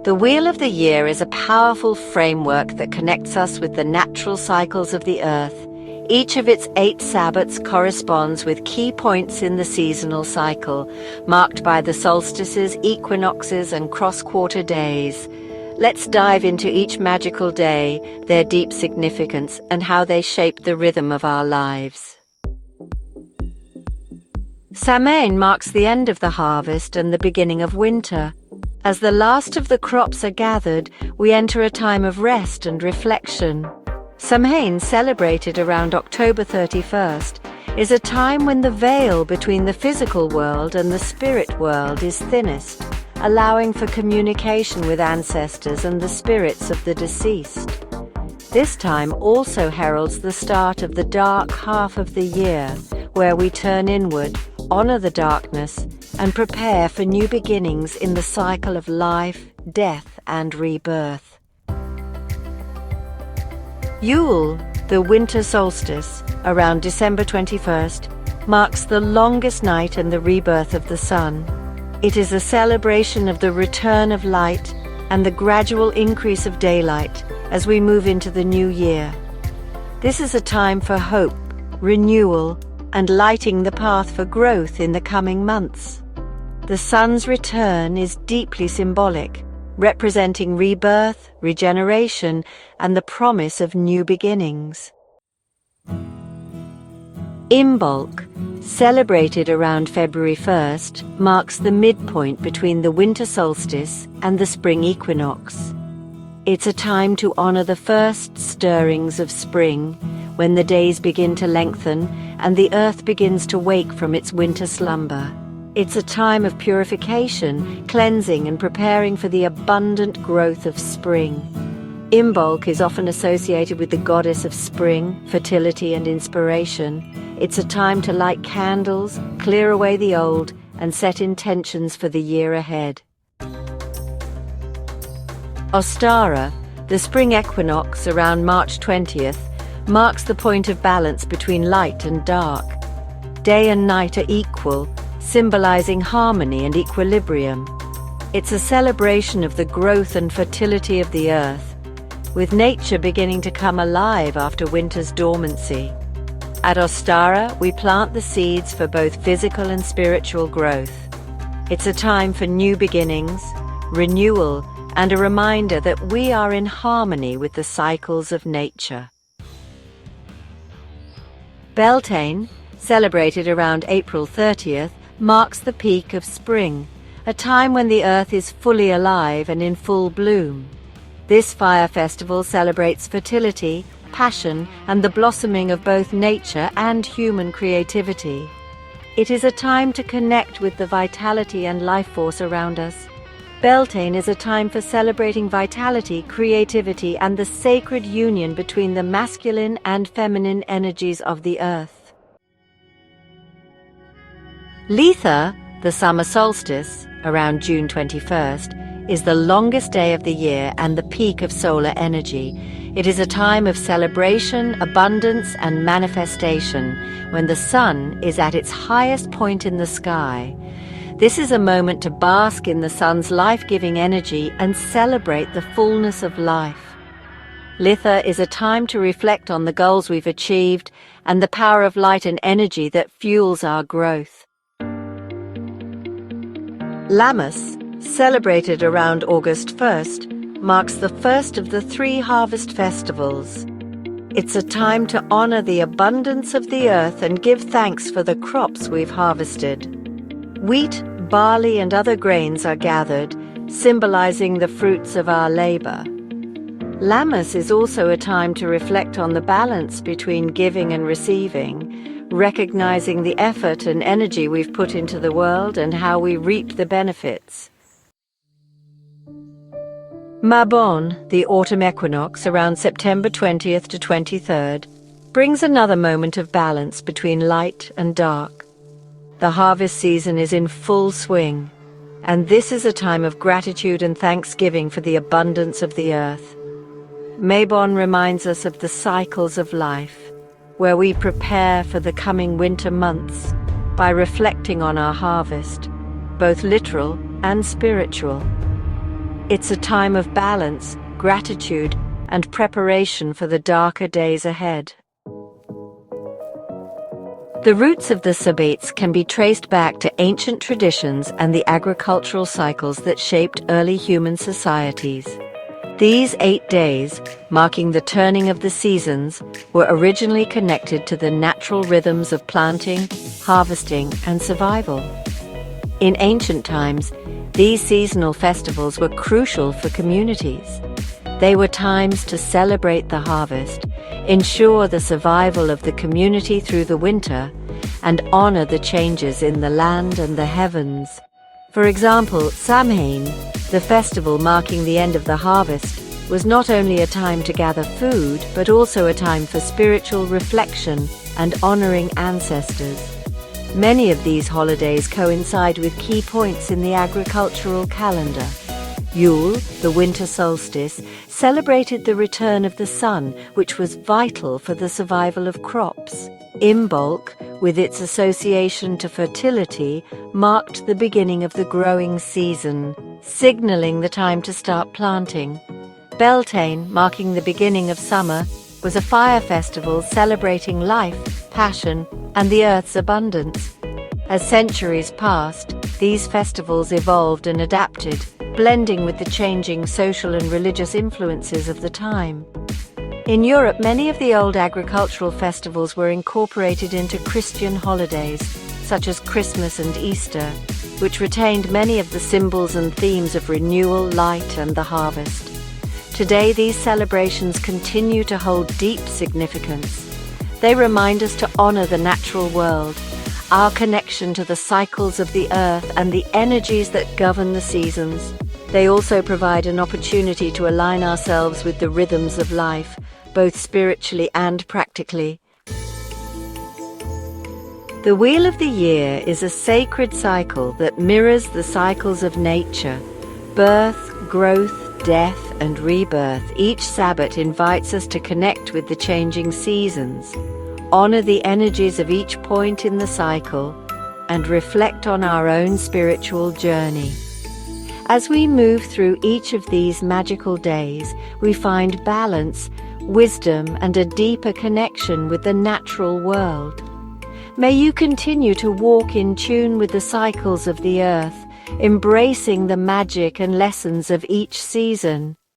The Wheel of the Year is a powerful framework that connects us with the natural cycles of the Earth. Each of its 8 Sabbats corresponds with key points in the seasonal cycle, marked by the solstices, equinoxes, and cross-quarter days. Let's dive into each magical day, their deep significance, and how they shape the rhythm of our lives. Samain marks the end of the harvest and the beginning of winter. As the last of the crops are gathered, we enter a time of rest and reflection. Samhain, celebrated around October 31st, is a time when the veil between the physical world and the spirit world is thinnest, allowing for communication with ancestors and the spirits of the deceased. This time also heralds the start of the dark half of the year, where we turn inward, honor the darkness, and prepare for new beginnings in the cycle of life, death, and rebirth. Yule, the winter solstice, around December 21st, marks the longest night and the rebirth of the sun. It is a celebration of the return of light and the gradual increase of daylight as we move into the new year. This is a time for hope, renewal, and lighting the path for growth in the coming months. The sun's return is deeply symbolic, representing rebirth, regeneration, and the promise of new beginnings. Imbolc, celebrated around February 1st, marks the midpoint between the winter solstice and the spring equinox. It's a time to honor the first stirrings of spring, when the days begin to lengthen and the earth begins to wake from its winter slumber. It's a time of purification, cleansing, and preparing for the abundant growth of spring. Imbolc is often associated with the goddess of spring, fertility, and inspiration. It's a time to light candles, clear away the old, and set intentions for the year ahead. Ostara, the spring equinox around March 20th, marks the point of balance between light and dark. Day and night are equal, symbolizing harmony and equilibrium. It's a celebration of the growth and fertility of the earth, with nature beginning to come alive after winter's dormancy. At Ostara, we plant the seeds for both physical and spiritual growth. It's a time for new beginnings, renewal, and a reminder that we are in harmony with the cycles of nature. Beltane, celebrated around April 30th, marks the peak of spring, a time when the earth is fully alive and in full bloom. This fire festival celebrates fertility, passion, and the blossoming of both nature and human creativity. It is a time to connect with the vitality and life force around us. Beltane is a time for celebrating vitality, creativity, and the sacred union between the masculine and feminine energies of the earth. Litha, the summer solstice, around June 21st, is the longest day of the year and the peak of solar energy. It is a time of celebration, abundance, and manifestation, when the sun is at its highest point in the sky. This is a moment to bask in the sun's life-giving energy and celebrate the fullness of life. Litha is a time to reflect on the goals we've achieved and the power of light and energy that fuels our growth. Lammas, celebrated around August 1st, marks the first of the 3 harvest festivals. It's a time to honor the abundance of the earth and give thanks for the crops we've harvested. Wheat, barley, and other grains are gathered, symbolizing the fruits of our labor. Lammas is also a time to reflect on the balance between giving and receiving, recognizing the effort and energy we've put into the world and how we reap the benefits. Mabon, the autumn equinox around September 20th to 23rd, brings another moment of balance between light and dark. The harvest season is in full swing, and this is a time of gratitude and thanksgiving for the abundance of the earth. Mabon reminds us of the cycles of life, where we prepare for the coming winter months by reflecting on our harvest, both literal and spiritual. It's a time of balance, gratitude, and preparation for the darker days ahead. The roots of the Sabbats can be traced back to ancient traditions and the agricultural cycles that shaped early human societies. These 8 days, marking the turning of the seasons, were originally connected to the natural rhythms of planting, harvesting, and survival. In ancient times, these seasonal festivals were crucial for communities. They were times to celebrate the harvest, ensure the survival of the community through the winter, and honor the changes in the land and the heavens. For example, Samhain, the festival marking the end of the harvest, was not only a time to gather food, but also a time for spiritual reflection and honoring ancestors. Many of these holidays coincide with key points in the agricultural calendar. Yule, the winter solstice, celebrated the return of the sun, which was vital for the survival of crops. Imbolc, with its association to fertility, marked the beginning of the growing season, signaling the time to start planting. Beltane, marking the beginning of summer, was a fire festival celebrating life, passion, and the earth's abundance. As centuries passed, these festivals evolved and adapted, blending with the changing social and religious influences of the time. In Europe, many of the old agricultural festivals were incorporated into Christian holidays, such as Christmas and Easter, which retained many of the symbols and themes of renewal, light, and the harvest. Today, these celebrations continue to hold deep significance. They remind us to honor the natural world, our connection to the cycles of the earth and the energies that govern the seasons. They also provide an opportunity to align ourselves with the rhythms of life, both spiritually and practically. The Wheel of the Year is a sacred cycle that mirrors the cycles of nature: birth, growth, death, and rebirth. Each Sabbat invites us to connect with the changing seasons, honor the energies of each point in the cycle, and reflect on our own spiritual journey. As we move through each of these magical days, we find balance, wisdom, and a deeper connection with the natural world. May you continue to walk in tune with the cycles of the earth, embracing the magic and lessons of each season.